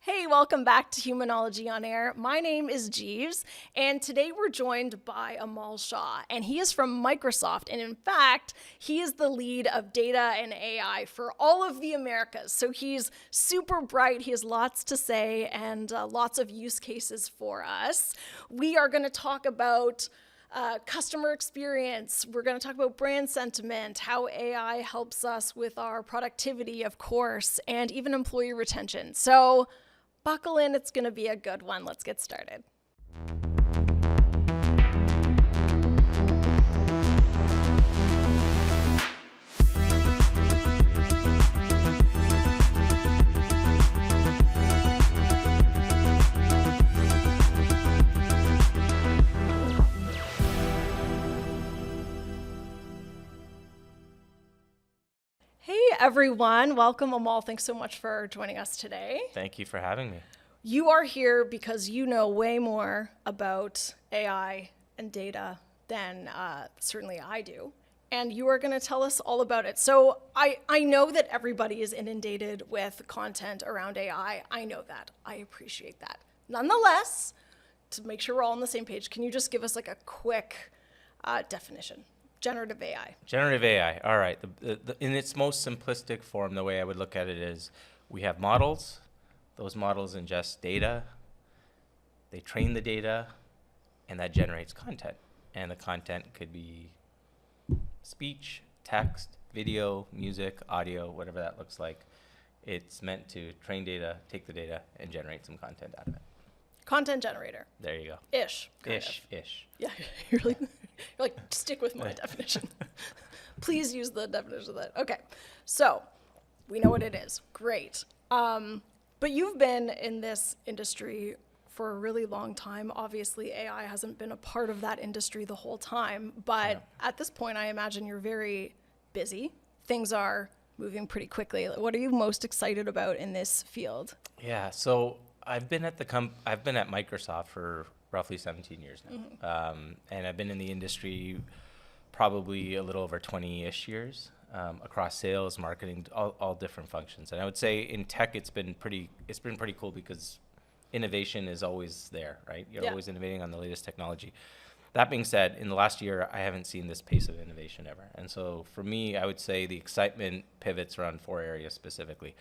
Hey, welcome back to Humanology on Air. My name is Jeeves, and today we're joined by Amol Shah, and he is from Microsoft, and in fact, he is the lead of data and AI for all of the Americas. So he's super bright, he has lots to say, and lots of use cases for us. We are going to talk about customer experience. We're going to talk about brand sentiment, how AI helps us with our productivity, of course, and even employee retention. So buckle in, it's going to be a good one. Let's get started. Hey everyone, welcome Amol. Thanks so much for joining us today. Thank you for having me. You are here because you know way more about AI and data than certainly I do. And you are going to tell us all about it. So I know that everybody is inundated with content around AI. I know that. I appreciate that. Nonetheless, to make sure we're all on the same page, can you just give us like a quick definition? Generative AI. Generative AI. All right. In its most simplistic form, the way I would look at it is we have models. Those models ingest data. They train the data, and that generates content. And the content could be speech, text, video, music, audio, whatever that looks like. It's meant to train data, take the data, and generate some content out of it. Content generator. There you go. Ish. Ish. Yeah, you're like, stick with my definition. Please use the definition of that. Okay, so we know what it is. Great. But you've been in this industry for a really long time. Obviously, AI hasn't been a part of that industry the whole time. But at this point, I imagine you're very busy. Things are moving pretty quickly. What are you most excited about in this field? Yeah, so I've been at Microsoft for roughly 17 years now. Mm-hmm. And I've been in the industry probably a little over 20-ish years across sales, marketing, all different functions. And I would say in tech, it's been pretty cool because innovation is always there, right? You're always innovating on the latest technology. That being said, in the last year, I haven't seen this pace of innovation ever. And so for me, I would say the excitement pivots around 4 areas specifically.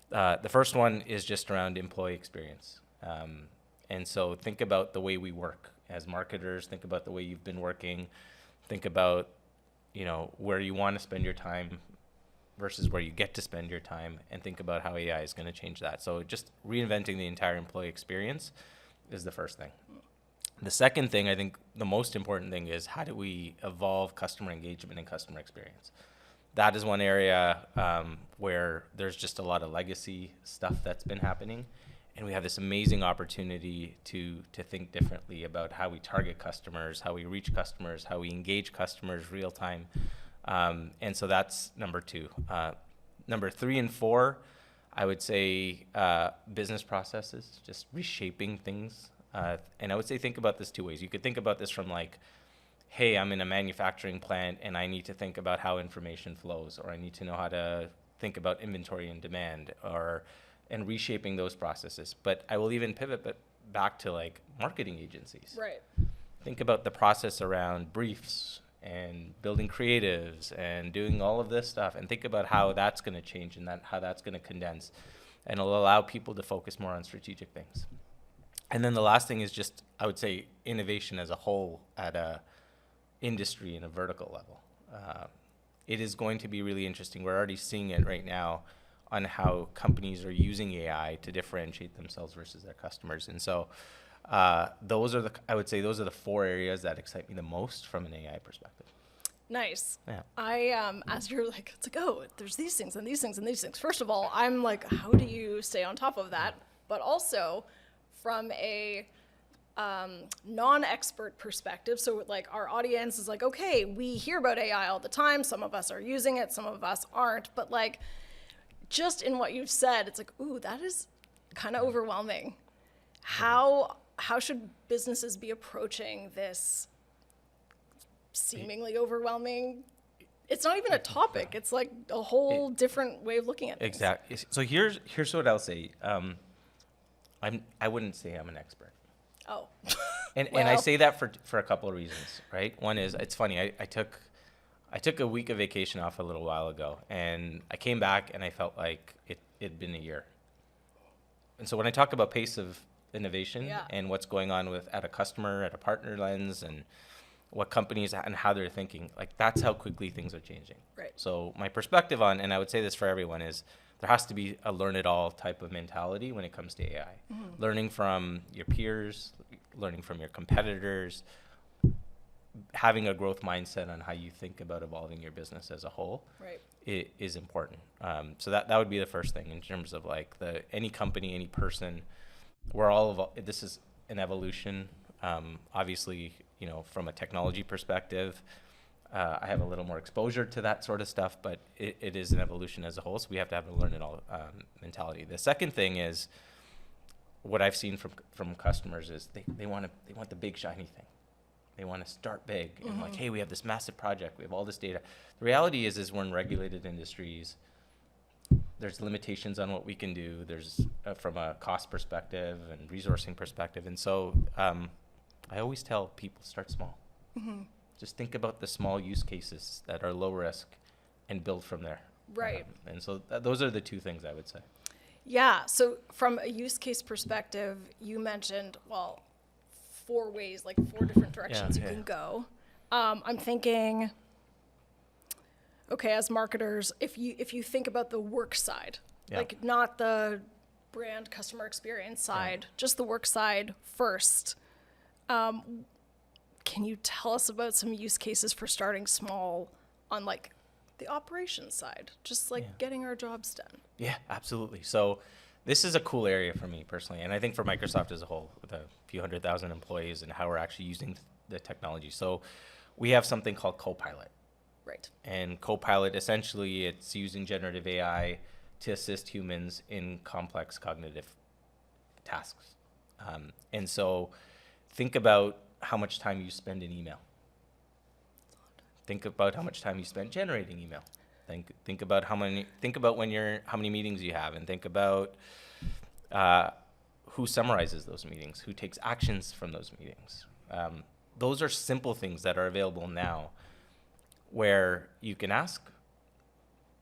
The first one is just around employee experience. And so think about the way we work as marketers, think about the way you've been working, think about, where you want to spend your time versus where you get to spend your time, and think about how AI is going to change that. So just reinventing the entire employee experience is the first thing. The second thing, I think the most important thing, is how do we evolve customer engagement and customer experience? That is one area where there's just a lot of legacy stuff that's been happening. And we have this amazing opportunity to think differently about how we target customers, how we reach customers, how we engage customers real time. And so that's number 2. Number 3 and 4, I would say business processes, just reshaping things. And I would say think about this 2 ways. You could think about this from like, hey, I'm in a manufacturing plant and I need to think about how information flows, or I need to know how to think about inventory and demand, and reshaping those processes. But I will even pivot back to like marketing agencies. Right. Think about the process around briefs and building creatives and doing all of this stuff, and think about how that's going to change and how that's going to condense, and it'll allow people to focus more on strategic things. And then the last thing is just, I would say, innovation as a whole at a industry and a vertical level. It is going to be really interesting. We're already seeing it right now on how companies are using AI to differentiate themselves versus their customers. And so those are the 4 areas that excite me the most from an AI perspective. Nice. Yeah. As you're like, it's like, oh, there's these things and these things and these things. First of all, I'm like, how do you stay on top of that? But also from a non-expert perspective. So like our audience is like, okay, we hear about AI all the time. Some of us are using it, some of us aren't. But like, just in what you've said, it's like, ooh, that is kind of overwhelming. How should businesses be approaching this seemingly overwhelming? It's not even a topic. It's like a whole different way of looking at things. Exactly. So here's what I'll say. I wouldn't say I'm an expert. Oh. And I Well. say that for a couple of reasons, right? One is, it's funny. I took a week of vacation off a little while ago, and I came back and I felt like it'd been a year. And so when I talk about pace of innovation Yeah. and what's going on at a customer, at a partner lens, and what companies and how they're thinking, like that's how quickly things are changing. Right. So my perspective on, and I would say this for everyone, is there has to be a learn it all type of mentality when it comes to AI. Learning from your peers, learning from your competitors, having a growth mindset on how you think about evolving your business as a whole Right. is important. So that would be the first thing in terms of like any company, any person, we're all this is an evolution. Obviously, from a technology perspective, I have a little more exposure to that sort of stuff, but it is an evolution as a whole. So we have to have a learn it all mentality. The second thing is what I've seen from customers is they want the big shiny thing. They want to start big and like, hey, we have this massive project. We have all this data. The reality is we're in regulated industries. There's limitations on what we can do. There's from a cost perspective and resourcing perspective. And so I always tell people, start small. Just think about the small use cases that are low risk and build from there. Right. And so those are the two things I would say. Yeah. So from a use case perspective, you mentioned, 4 ways, like 4 different directions you can go. I'm thinking, okay, as marketers, if you think about the work side, like not the brand customer experience side, just the work side first. Can you tell us about some use cases for starting small on like the operations side, just like getting our jobs done? Yeah, absolutely. So this is a cool area for me personally, and I think for Microsoft as a whole, with a few 100,000 employees and how we're actually using the technology. So we have something called Copilot. Right. And Copilot, essentially, it's using generative AI to assist humans in complex cognitive tasks. And so think about how much time you spend in email. Think about how much time you spend generating email. Think about how many meetings you have, and think about who summarizes those meetings, who takes actions from those meetings. Those are simple things that are available now, where you can ask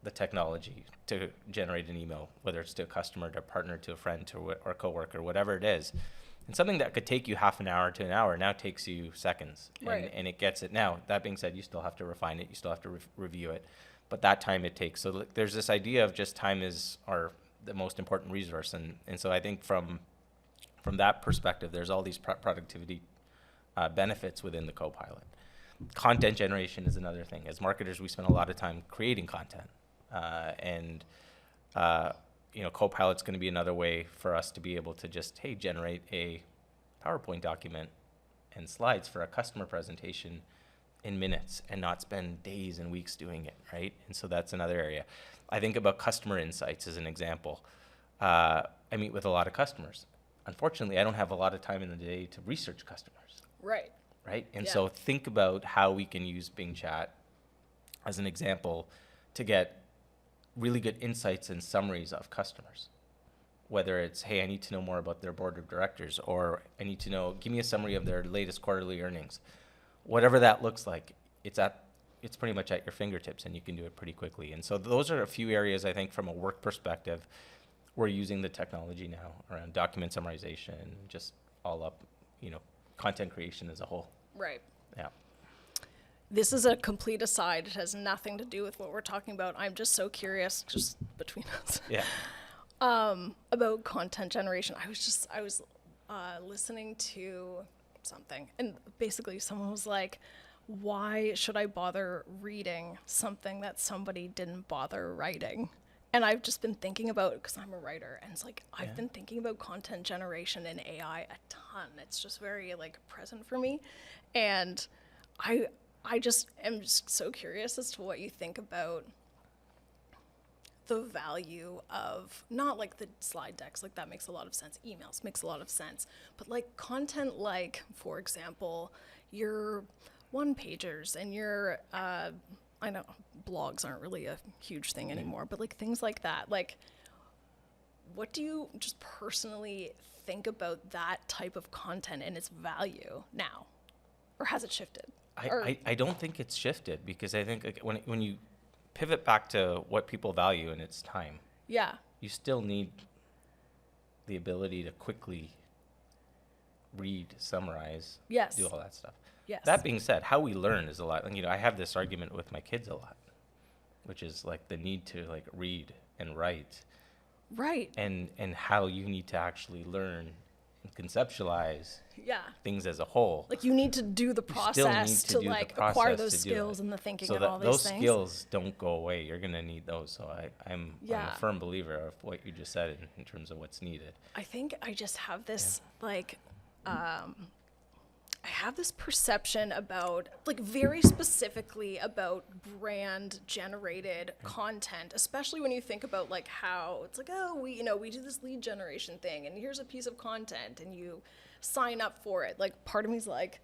the technology to generate an email, whether it's to a customer, to a partner, to a friend, or a coworker, whatever it is. And something that could take you half an hour to an hour now takes you seconds, and it gets it. Now, that being said, you still have to refine it, you still have to review it, but that time it takes. So there's this idea of just time is the most important resource, and so I think from that perspective, there's all these productivity benefits within the Copilot. Content generation is another thing. As marketers, we spend a lot of time creating content, and Copilot's going to be another way for us to be able to just, generate a PowerPoint document and slides for a customer presentation in minutes and not spend days and weeks doing it, right? And so that's another area. I think about customer insights as an example. I meet with a lot of customers. Unfortunately, I don't have a lot of time in the day to research customers. Right. Right? And so think about how we can use Bing Chat as an example to get really good insights and summaries of customers. Whether it's, hey, I need to know more about their board of directors, or I need to know, give me a summary of their latest quarterly earnings. Whatever that looks like, it's pretty much at your fingertips, and you can do it pretty quickly. And so those are a few areas, I think, from a work perspective, we're using the technology now around document summarization, just all up, content creation as a whole. Right. Yeah. This is a complete aside. It has nothing to do with what we're talking about. I'm just so curious, just between us. Yeah. About content generation. I was listening to something, and basically someone was like, why should I bother reading something that somebody didn't bother writing? And I've just been thinking about, because I'm a writer, and it's like, I've been thinking about content generation in AI a ton. It's just very present for me. And I just am just so curious as to what you think about the value of, not like the slide decks, like that makes a lot of sense, emails makes a lot of sense, but like content, like, for example, your one-pagers and your, I know blogs aren't really a huge thing anymore, but like things like that, like, what do you just personally think about that type of content and its value now? Or has it shifted? I don't think it's shifted, because I think, like, when you pivot back to what people value, and it's time, Yeah. you still need the ability to quickly read, summarize, Yes. do all that stuff. Yes. That being said, how we learn is a lot. Like, I have this argument with my kids a lot, which is like the need to like read and write, Right. and how you need to actually learn and conceptualize Yeah. things as a whole. Like you need to do the You still need process to to do the like process acquire to those do it. skills and the thinking So and that all these those things. skills don't go away. You're gonna need those. So I'm Yeah. a firm believer of what you just said in terms of what's needed. I think I just have this like I have this perception about like very specifically about brand generated content, especially when you think about like how it's like, oh, we do this lead generation thing and here's a piece of content and you sign up for it. Like part of me's like,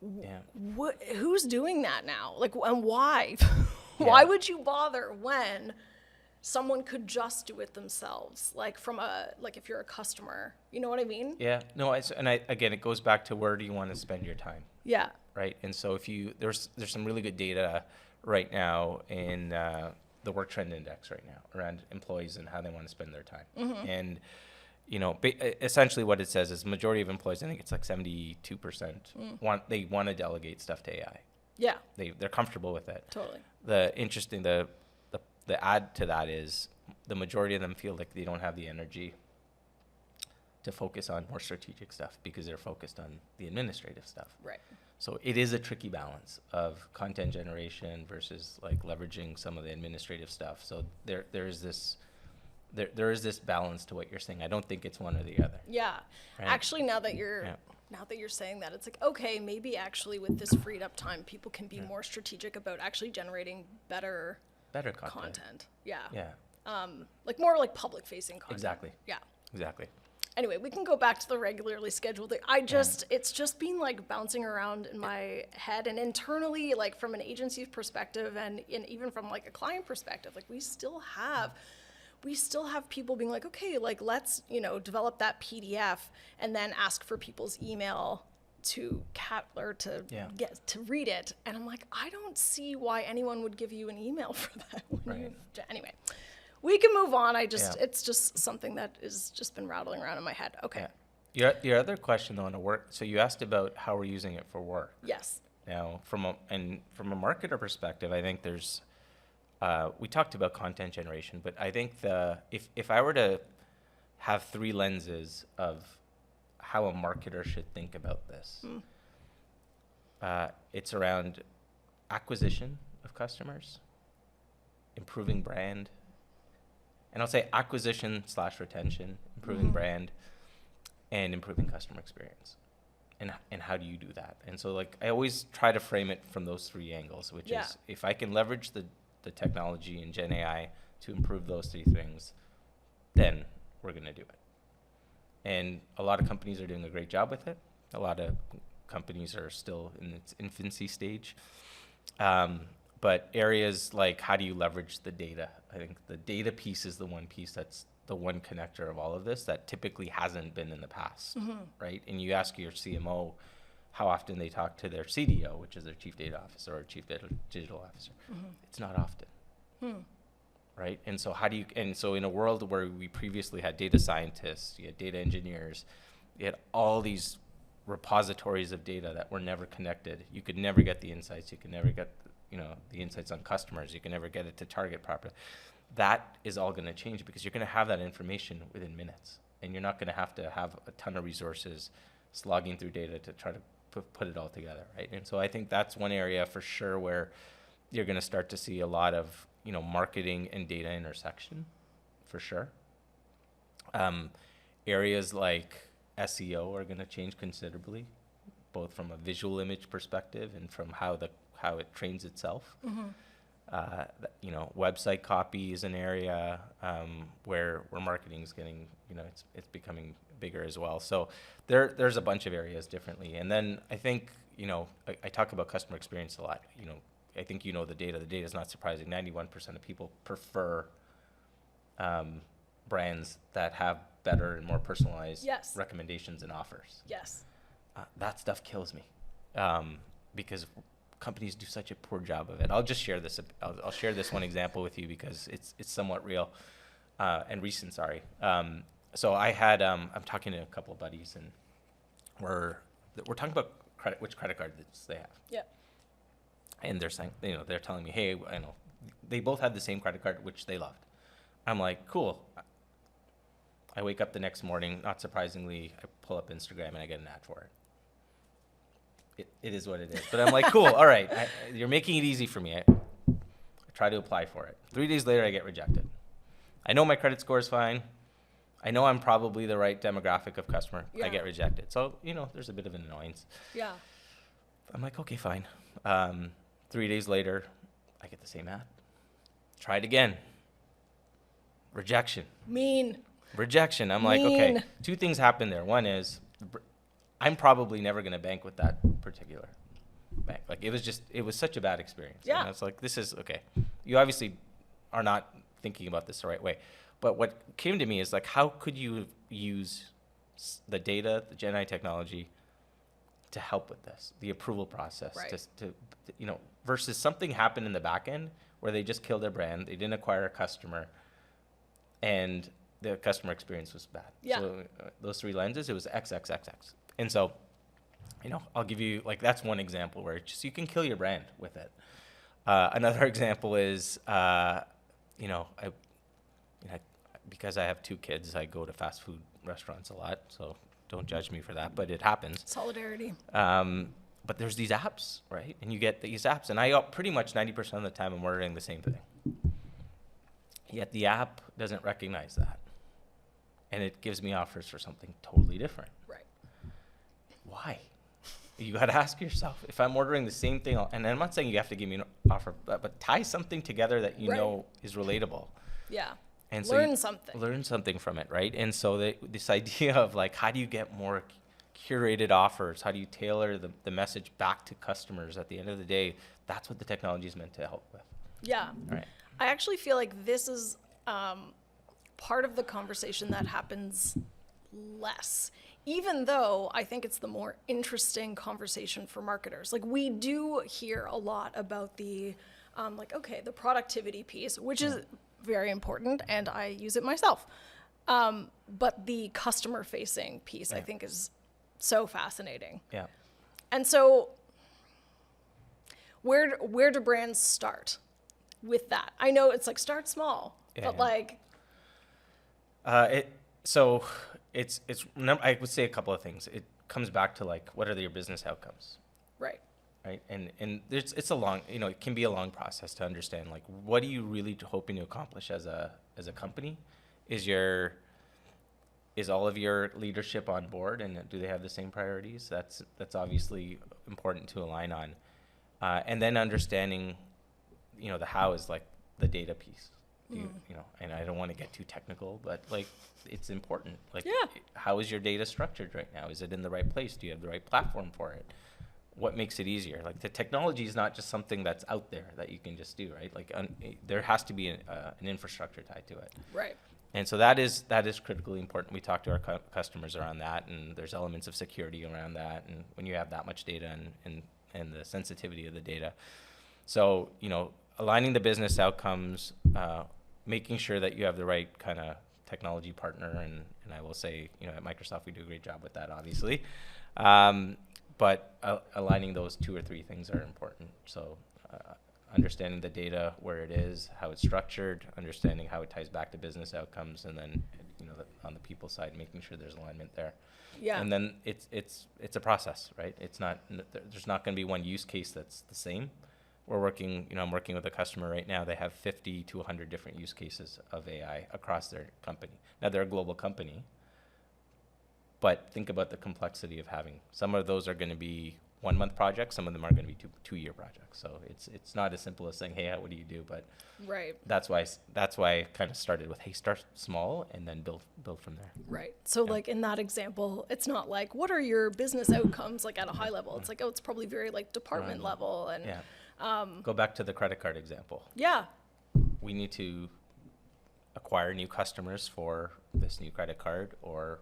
Yeah. who's doing that now? Like, and why? Why Yeah. would you bother when someone could just do it themselves? Like if you're a customer, you know what I mean? Yeah. No. Again, it goes back to where do you want to spend your time, Yeah. right? And so if there's some really good data right now in the work trend index right now around employees and how they want to spend their time. Mm-hmm. And essentially what it says is majority of employees, I think it's like 72% want to delegate stuff to AI. Yeah. They're comfortable with it. Totally. The add to that is the majority of them feel like they don't have the energy to focus on more strategic stuff because they're focused on the administrative stuff. Right. So it is a tricky balance of content generation versus like leveraging some of the administrative stuff. So there is this balance to what you're saying. I don't think it's one or the other. Yeah. Right. Actually, now that you're saying that, it's like, okay, maybe actually with this freed up time, people can be more strategic about actually generating better content. Yeah. Yeah. Like more like public facing content. Exactly. Yeah. Exactly. Anyway, we can go back to the regularly scheduled thing. It's just been like bouncing around in my head and internally, like from an agency's perspective and even from like a client perspective, like we still have people being like, okay, like let's, develop that PDF and then ask for people's email to get to read it. And I'm like, I don't see why anyone would give you an email for that. Anyway, we can move on. It's just something that is just been rattling around in my head. Okay. Yeah. Your other question though on a work, so you asked about how we're using it for work. Yes. Now, from a marketer perspective, I think there's, we talked about content generation, but I think if I were to have three lenses of how a marketer should think about this, it's around acquisition of customers, improving brand, and I'll say acquisition/retention, improving brand, and improving customer experience. And how do you do that? And so like I always try to frame it from those three angles, which is if I can leverage the technology and Gen AI to improve those three things, then we're going to do it. And a lot of companies are doing a great job with it. A lot of companies are still in its infancy stage. But areas like how do you leverage the data? I think the data piece is the one piece that's the one connector of all of this that typically hasn't been in the past, right? And you ask your CMO how often they talk to their CDO, which is their chief data officer or chief digital officer. It's not often, right? And so so in a world where we previously had data scientists, you had data engineers, you had all these repositories of data that were never connected. You could never get the insights. You could never get, the insights on customers. You can never get it to target properly. That is all going to change because you're going to have that information within minutes, and you're not going to have a ton of resources slogging through data to try to put it all together, right? And so I think that's one area for sure where you're going to start to see a lot of, marketing and data intersection, for sure. Areas like SEO are going to change considerably, both from a visual image perspective and from how it trains itself. Website copy is an area where marketing is getting, it's becoming bigger as well. So there's a bunch of areas differently. And then I think, I talk about customer experience a lot. I think the data. The data is not surprising. 91% of people prefer brands that have better and more personalized Yes. recommendations and offers. Yes. That stuff kills me, because companies do such a poor job of it. I'll just share this. I'll share this one example with you because it's somewhat real and recent. Sorry. So I had I'm talking to a couple of buddies, and we're talking about which credit cards they have. Yeah. And they're saying, they're telling me, hey, I know they both had the same credit card, which they loved. I'm like, cool. I wake up the next morning, not surprisingly, I pull up Instagram and I get an ad for it. It is what it is. But I'm like, cool, all right, you're making it easy for me. I try to apply for it. 3 days later, I get rejected. I know my credit score is fine. I know I'm probably the right demographic of customer. Yeah. I get rejected. So, there's a bit of an annoyance. Yeah. I'm like, okay, fine. 3 days later, I get the same ad. Try it again. Rejection. Mean. Rejection. I'm like, okay, two things happen there. One is I'm probably never going to bank with that particular bank. Like it was such a bad experience. Yeah. And it's like, this is okay. You obviously are not thinking about this the right way. But what came to me is like, how could you use the data, the Gen AI technology to help with this, the approval process, Right. to versus something happened in the back end where they just killed their brand, they didn't acquire a customer, and the customer experience was bad. Yeah. So those three lenses, it was XXXX. And so, I'll give you, like, that's one example where you can kill your brand with it. Another example is, because I have two kids, I go to fast food restaurants a lot. So don't judge me for that, but it happens. Solidarity. But there's these apps, right? And you get these apps, and I pretty much 90% of the time I'm ordering the same thing. Yet the app doesn't recognize that. And it gives me offers for something totally different. Right. Why? You got to ask yourself, if I'm ordering the same thing, and I'm not saying you have to give me an offer, but tie something together that you Right. know is relatable. Yeah. And so Learn something. Learn something from it, right? And so this idea of like, how do you get more curated offers? How do you tailor the message back to customers at the end of the day? That's what the technology is meant to help with. Yeah. All right. I actually feel like this is part of the conversation that happens less, even though I think it's the more interesting conversation for marketers. Like, we do hear a lot about the the productivity piece, which is very important, and I use it myself. But the customer facing piece, I think, is so fascinating. Yeah. And so where do brands start with that? I know it's like, start small, but like, I would say a couple of things. It comes back to like, what are your business outcomes? right. Right. And it's a long, it can be a long process to understand, like, what are you really hoping to accomplish as a company? Is all of your leadership on board, and do they have the same priorities? That's obviously important to align on. And then understanding, the how is like the data piece. And I don't want to get too technical, but like, it's important. Like, how is your data structured right now? Is it in the right place? Do you have the right platform for it? What makes it easier? Like, the technology is not just something that's out there that you can just do, right? Like, there has to be an infrastructure tied to it. Right. And so that is critically important. We talk to our customers around that, and there's elements of security around that. And when you have that much data and the sensitivity of the data, so aligning the business outcomes, making sure that you have the right kind of technology partner, and I will say, at Microsoft we do a great job with that, obviously. But aligning those two or three things are important. So understanding the data, where it is, how it's structured, understanding how it ties back to business outcomes, and then on the people side, making sure there's alignment there. Yeah. And then it's a process, right? It's not, there's not going to be one use case that's the same. We're working, I'm working with a customer right now. They have 50 to 100 different use cases of AI across their company. Now, they're a global company, but think about the complexity of having, some of those are going to be 1 month projects, some of them are going to be two-year projects. So it's not as simple as saying, hey, what do you do? But Right. that's why I kind of started with, hey, start small and then build from there. Right. So like, in that example, it's not like, what are your business outcomes, like, at a high level? It's like, it's probably very like department level. And Yeah. Go back to the credit card example. yeah. We need to acquire new customers for this new credit card, or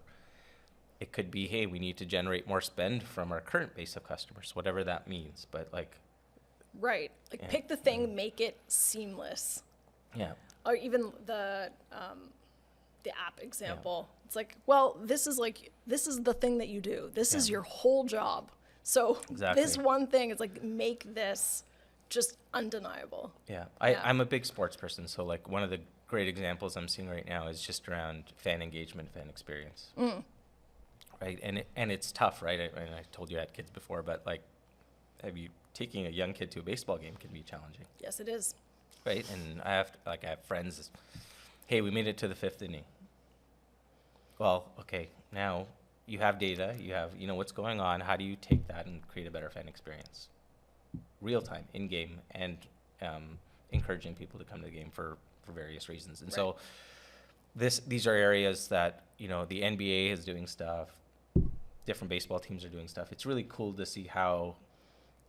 it could be, hey, we need to generate more spend from our current base of customers, whatever that means. But like, Right. Like yeah, pick the thing, make it seamless. yeah, Or even the app example. It's like, well, this is the thing that you do. This is Yeah. your whole job. So Exactly. this one thing is like, make this just undeniable. yeah. Yeah. I'm a big sports person, so like one of the great examples I'm seeing right now is just around fan engagement, fan experience. Right, and it's tough, right? I told you I had kids before, but like, taking a young kid to a baseball game can be challenging, Yes, it is. right? And I have friends. Hey, we made it to the 5th inning. Well, okay, now you have data, you know what's going on. How do you take that and create a better fan experience, real time, in game, and encouraging people to come to the game for various reasons? And so these are areas that the NBA is doing stuff. Different baseball teams are doing stuff. It's really cool to see how,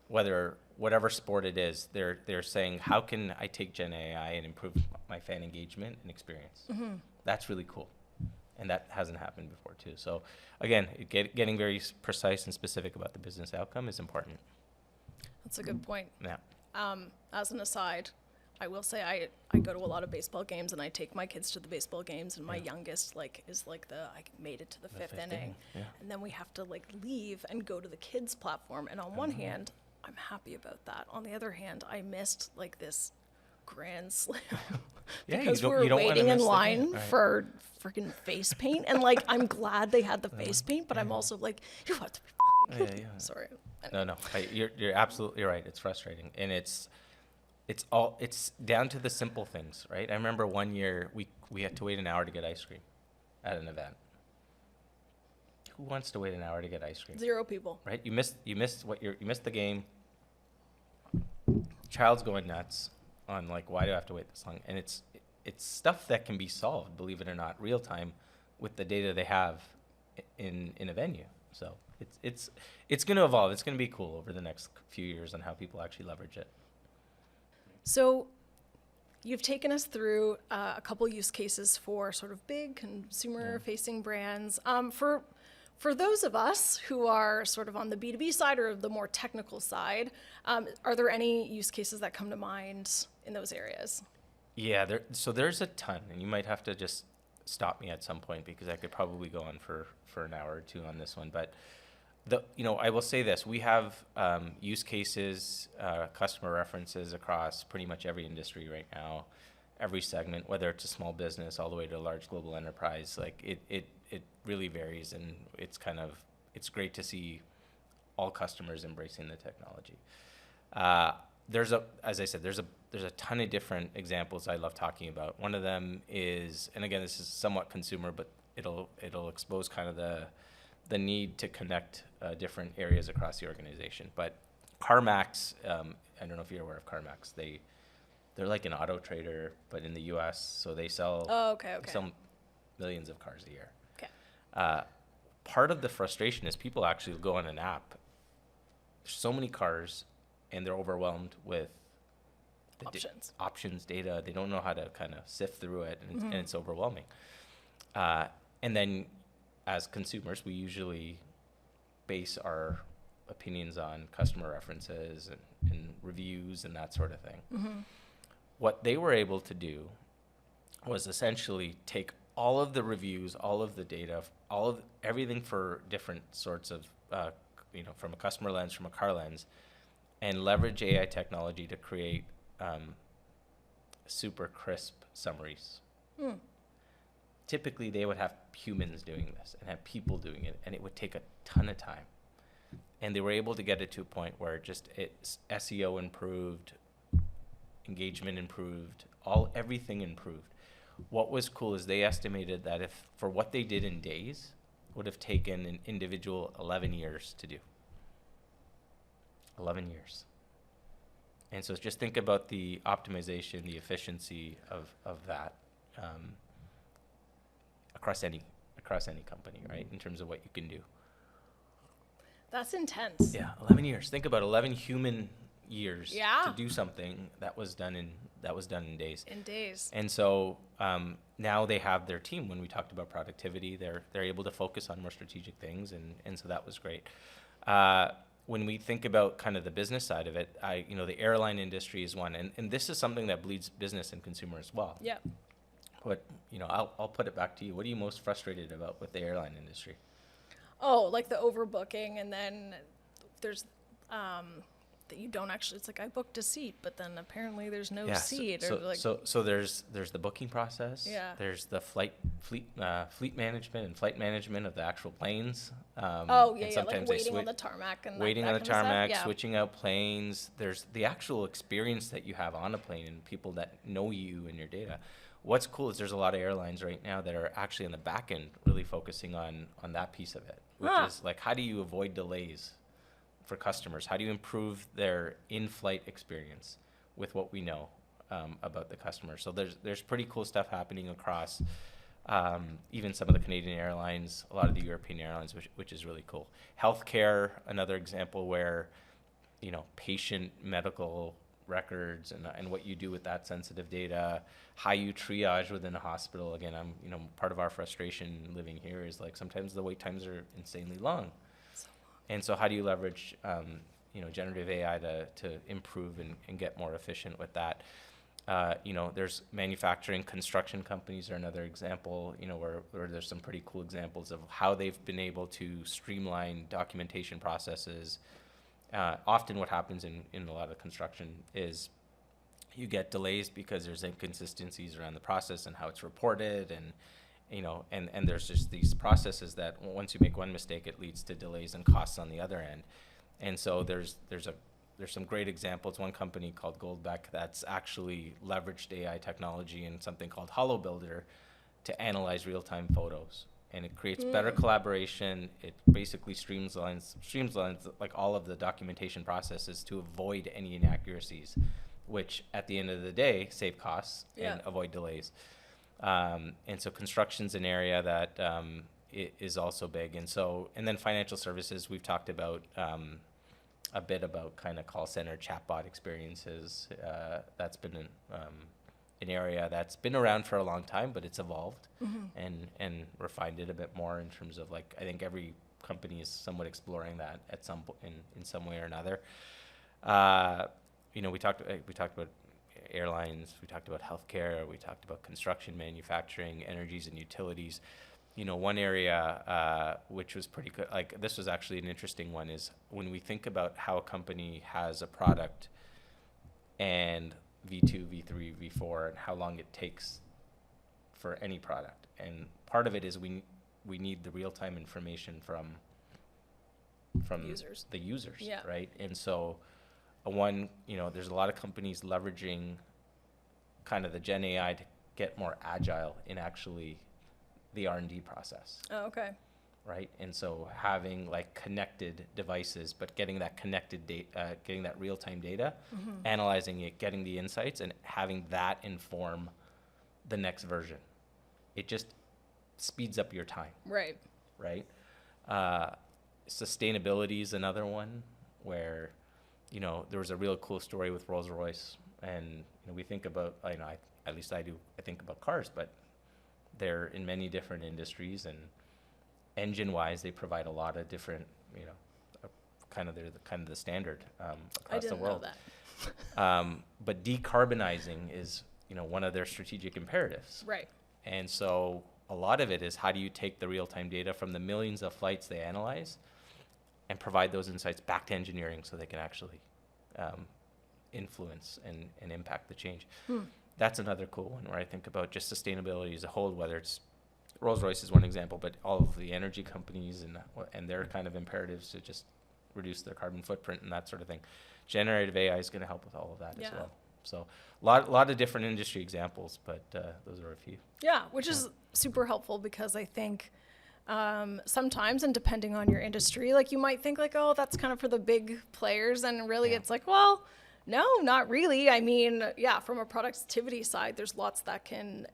whatever sport it is, they're saying, how can I take Gen AI and improve my fan engagement and experience? That's really cool, and that hasn't happened before too. So again, getting very precise and specific about the business outcome is important. That's a good point. Yeah. As an aside, I will say I go to a lot of baseball games, and I take my kids to the baseball games, and my youngest is I made it to the fifth inning. Yeah. And then we have to leave and go to the kids platform. And on one hand, I'm happy about that. On the other hand, I missed this grand slam Yeah, because you we were don't wanna waiting in miss the line game, right. for freaking face paint. And I'm glad they had the face paint, but I'm also you have to be Yeah, yeah. sorry. No. You're absolutely right. It's frustrating, and it's down to the simple things, right? I remember one year we had to wait an hour to get ice cream at an event. Who wants to wait an hour to get ice cream? 0 people. Right? You missed the game. Child's going nuts on why do I have to wait this long? And it's stuff that can be solved, believe it or not, real time with the data they have in a venue. So it's going to evolve. It's going to be cool over the next few years on how people actually leverage it. So you've taken us through a couple use cases for sort of big consumer-facing brands. For those of us who are sort of on the B2B side or the more technical side, are there any use cases that come to mind in those areas? Yeah, there's a ton, and you might have to just stop me at some point because I could probably go on for an hour or two on this one. But I will say this: we have use cases, customer references across pretty much every industry right now, every segment, whether it's a small business all the way to a large global enterprise. It really varies, and it's great to see all customers embracing the technology. As I said, there's a ton of different examples I love talking about. One of them is, and again, this is somewhat consumer, but it'll expose kind of the need to connect different areas across the organization. But CarMax, I don't know if you're aware of CarMax. They're like an auto trader, but in the U.S. So they sell. Oh, okay. They sell millions of cars a year. Okay. Part of the frustration is people actually go on an app. There's so many cars, and they're overwhelmed with the options data. They don't know how to kind of sift through it, and it's overwhelming. And then, as consumers, we usually base our opinions on customer references and reviews and that sort of thing. What they were able to do was essentially take all of the reviews, all of the data, everything for different sorts of, from a customer lens, from a car lens, and leverage AI technology to create super crisp summaries. Typically, they would have humans doing this and have people doing it, and it would take a ton of time. And they were able to get it to a point where just SEO improved, engagement improved, everything improved. What was cool is they estimated that if for what they did in days, would have taken an individual 11 years to do. 11 years. And so just think about the optimization, the efficiency of that across any company, right? In terms of what you can do. That's intense. Yeah, 11 years. Think about 11 human years Yeah. to do something that was done in days. In days. And so now they have their team. When we talked about productivity, they're able to focus on more strategic things, and so that was great. When we think about kind of the business side of it, the airline industry is one, and this is something that bleeds business and consumer as well. Yeah. But I'll put it back to you. What are you most frustrated about with the airline industry? Oh, like the overbooking, and then there's that you don't actually. It's like I booked a seat, but then apparently there's no seat. So there's the booking process. Yeah. There's the fleet management and flight management of the actual planes. Like sometimes waiting on the tarmac and waiting that on the kind of stuff. tarmac, Yeah. switching out planes. There's the actual experience that you have on a plane and people that know you and your data. What's cool is there's a lot of airlines right now that are actually on the back end really focusing on that piece of it, which is like, how do you avoid delays for customers? How do you improve their in-flight experience with what we know about the customer? So there's pretty cool stuff happening across even some of the Canadian airlines, a lot of the European airlines, which is really cool. Healthcare, another example where, patient medical records and what you do with that sensitive data, how you triage within a hospital. Again, part of our frustration living here is like sometimes the wait times are insanely long. And so how do you leverage, generative AI to improve and get more efficient with that? There's manufacturing, construction companies are another example, where there's some pretty cool examples of how they've been able to streamline documentation processes. Often what happens in a lot of construction is you get delays because there's inconsistencies around the process and how it's reported, and there's just these processes that once you make one mistake, it leads to delays and costs on the other end. And so there's some great examples. One company called Goldbeck that's actually leveraged AI technology and something called Hollow Builder to analyze real-time photos. And it creates better collaboration. It basically streamlines like all of the documentation processes to avoid any inaccuracies, which at the end of the day save costs and avoid delays. And so construction's an area that is also big. And then financial services, we've talked about a bit about kind of call center chatbot experiences. That's been an area that's been around for a long time, but it's evolved and refined it a bit more in terms of like, I think every company is somewhat exploring that at in some way or another. We talked about airlines, we talked about healthcare, we talked about construction, manufacturing, energies and utilities. One area which was pretty good, like this was actually an interesting one, is when we think about how a company has a product and V2, V3, V4, and how long it takes for any product. And part of it is we need the real-time information from the users, right? And so there's a lot of companies leveraging kind of the Gen AI to get more agile in actually the R&D process. Oh, okay. Right? And so having like connected devices, but getting that connected data, getting that real-time data, analyzing it, getting the insights, and having that inform the next version. It just speeds up your time. Right. Right? Sustainability is another one where, there was a real cool story with Rolls-Royce, and we think about, at least I do, I think about cars, but they're in many different industries, and engine-wise, they provide a lot of different, they're the standard across the world. I didn't know that. But decarbonizing is, one of their strategic imperatives. Right. And so a lot of it is how do you take the real-time data from the millions of flights they analyze and provide those insights back to engineering so they can actually influence and impact the change. That's another cool one where I think about just sustainability as a whole, whether it's Rolls-Royce is one example, but all of the energy companies and their kind of imperatives to just reduce their carbon footprint and that sort of thing. Generative AI is going to help with all of that as well. So a lot of different industry examples, but those are a few. Yeah, which is super helpful because I think sometimes, and depending on your industry, like you might think like, oh, that's kind of for the big players, and really it's like, well, No, not really. I mean, yeah, from a productivity side, there's lots that can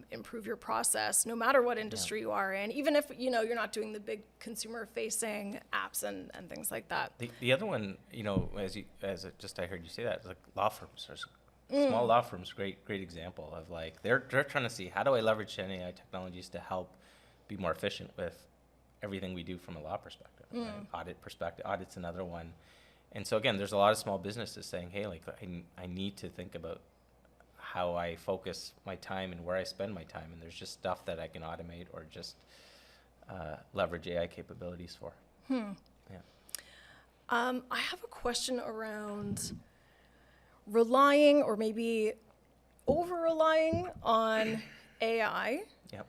improve your process, no matter what industry you are in, even if, you're not doing the big consumer-facing apps and things like that. The other one, I heard you say that, like law firms. Small law firms, great example of like, they're trying to see, how do I leverage Gen AI technologies to help be more efficient with everything we do from a law perspective, right? Audit perspective, audit's another one. And so again, there's a lot of small businesses saying, hey, like I need to think about how I focus my time and where I spend my time. And there's just stuff that I can automate or just leverage AI capabilities for. Yeah. I have a question around relying or maybe over-relying on AI. Yep.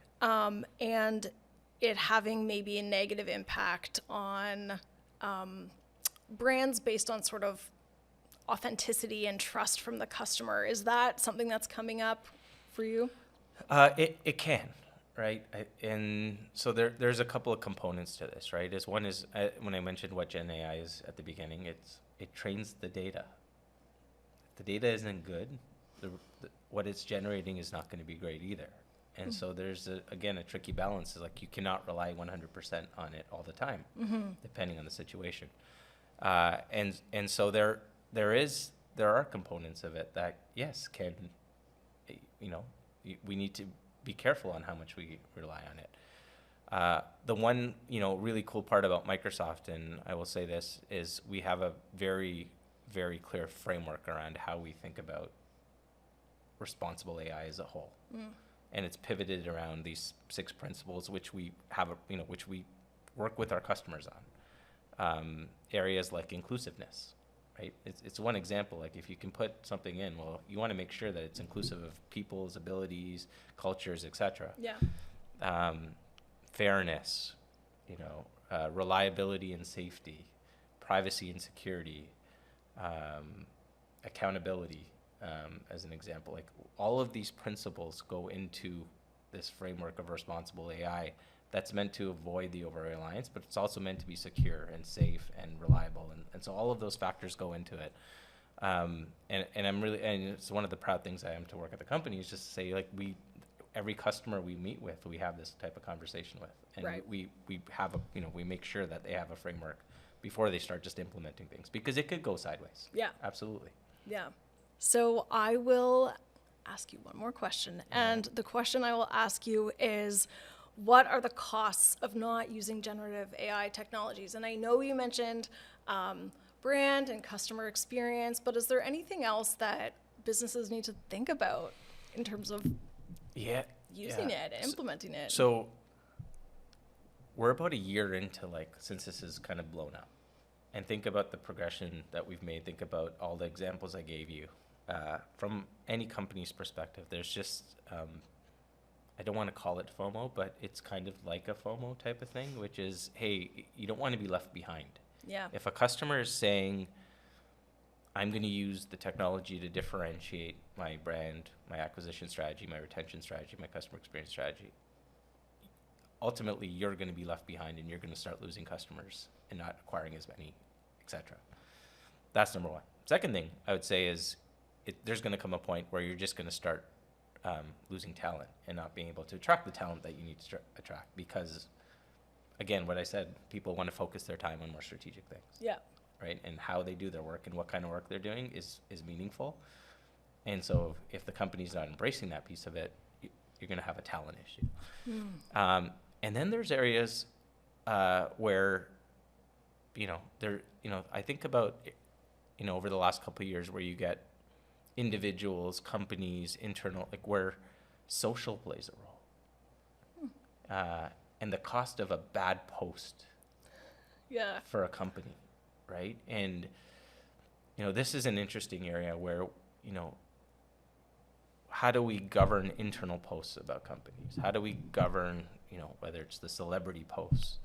And it having maybe a negative impact on brands based on sort of authenticity and trust from the customer. Is that something that's coming up for you? It can, right? And so there's a couple of components to this, right? One is when I mentioned what Gen AI is at the beginning, it trains the data. If the data isn't good, what it's generating is not going to be great either. And so there's again a tricky balance. Is like you cannot rely 100% on it all the time, depending on the situation. And so there are components of it that yes can, we need to be careful on how much we rely on it. The one really cool part about Microsoft, and I will say this, is we have a very, very clear framework around how we think about responsible AI as a whole. And it's pivoted around these 6 principles, which we have, which we work with our customers on. Areas like inclusiveness, right? It's one example. Like if you can put something in, well, you want to make sure that it's inclusive of people's abilities, cultures, etc. Yeah. Fairness, reliability and safety, privacy and security, accountability. As an example, like all of these principles go into this framework of responsible AI that's meant to avoid the over-reliance, but it's also meant to be secure and safe and reliable. And so all of those factors go into it. And it's one of the proud things I am to work at the company is just to say, like, every customer we meet with, we have this type of conversation with. And right. we have we make sure that they have a framework before they start just implementing things, because it could go sideways. Yeah. Absolutely. Yeah. So I will ask you one more question. And the question I will ask you is, what are the costs of not using generative AI technologies? And I know you mentioned brand and customer experience, but is there anything else that businesses need to think about in terms of using it and implementing it? So we're about a year into, since this is kind of blown up. And think about the progression that we've made. Think about all the examples I gave you. From any company's perspective, there's just, I don't want to call it FOMO, but it's kind of like a FOMO type of thing, which is, hey, you don't want to be left behind. Yeah. If a customer is saying, I'm going to use the technology to differentiate my brand, my acquisition strategy, my retention strategy, my customer experience strategy, ultimately you're going to be left behind and you're going to start losing customers and not acquiring as many, etc. That's number one. Second thing I would say is there's going to come a point where you're just going to start losing talent and not being able to attract the talent that you need to attract, because, again, what I said, people want to focus their time on more strategic things. Yeah. Right? And how they do their work and what kind of work they're doing is meaningful. And so if the company's not embracing that piece of it, you're going to have a talent issue. And then there's areas where, I think about, over the last couple of years where you get individuals, companies, internal, where social plays a role. And the cost of a bad post for a company, right? And, this is an interesting area where, how do we govern internal posts about companies? How do we govern, whether it's the celebrity posts?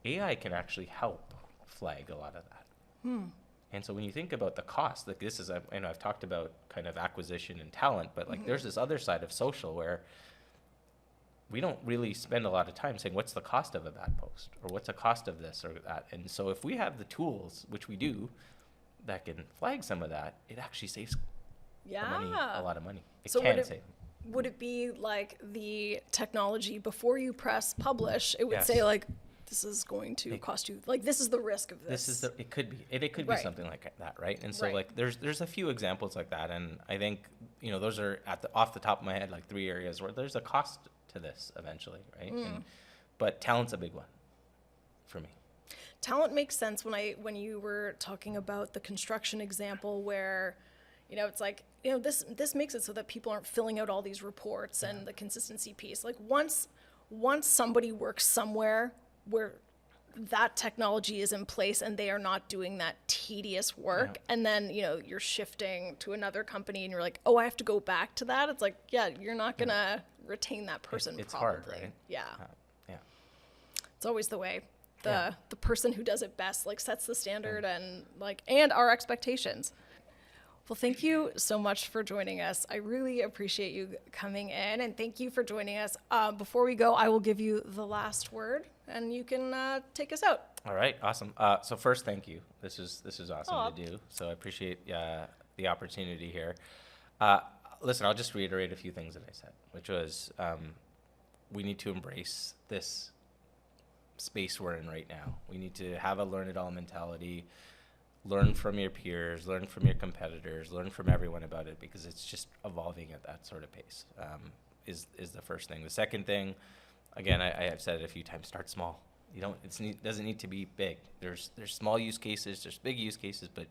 AI can actually help flag a lot of that. And so when you think about the cost, this is, I've talked about kind of acquisition and talent, but there's this other side of social where we don't really spend a lot of time saying, what's the cost of a bad post? Or what's the cost of this or that? And so if we have the tools, which we do, that can flag some of that, it actually saves the money, Yeah. a lot of money. It So can save. would it be like the technology before you press publish, it would Yes. say like, this is going to cost you, like, this is the risk of this. It could be, it could Right. be something like that, right? And so Right. like, there's a few examples like that, and I think, you know, those are off the top of my head, like 3 areas where there's a cost to this eventually, right? But talent's a big one for me. Talent makes sense when you were talking about the construction example where, you know, it's like, you know, this makes it so that people aren't filling out all these reports and the consistency piece. Like once somebody works somewhere where that technology is in place and they are not doing that tedious work, and then, you know, you're shifting to another company and you're like, oh, I have to go back to that. It's like, yeah, you're not gonna retain that person. It's probably. hard, right? Yeah. Yeah. It's always the way. Yeah. The person who does it best like sets the standard and our expectations. Well, thank you so much for joining us. I really appreciate you coming in, and thank you for joining us. Before we go, I will give you the last word, and you can take us out. All right, awesome. So first, thank you. This is awesome Aw. to do. So I appreciate the opportunity here. Listen, I'll just reiterate a few things that I said, which was we need to embrace this space we're in right now. We need to have a learn it all mentality. Learn from your peers, learn from your competitors, learn from everyone about it, because it's just evolving at that sort of pace. Is the first thing. The second thing, again, I have said it a few times. Start small. You don't. Doesn't need to be big. There's small use cases. There's big use cases, but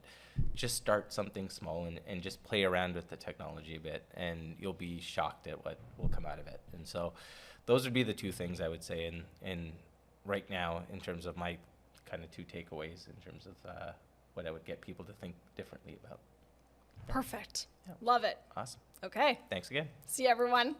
just start something small and just play around with the technology a bit, and you'll be shocked at what will come out of it. And so, those would be the two things I would say. In right now, in terms of my kind of two takeaways, in terms of what I would get people to think differently about. Perfect. Yeah. Love it. Awesome. Okay. Thanks again. See you, everyone.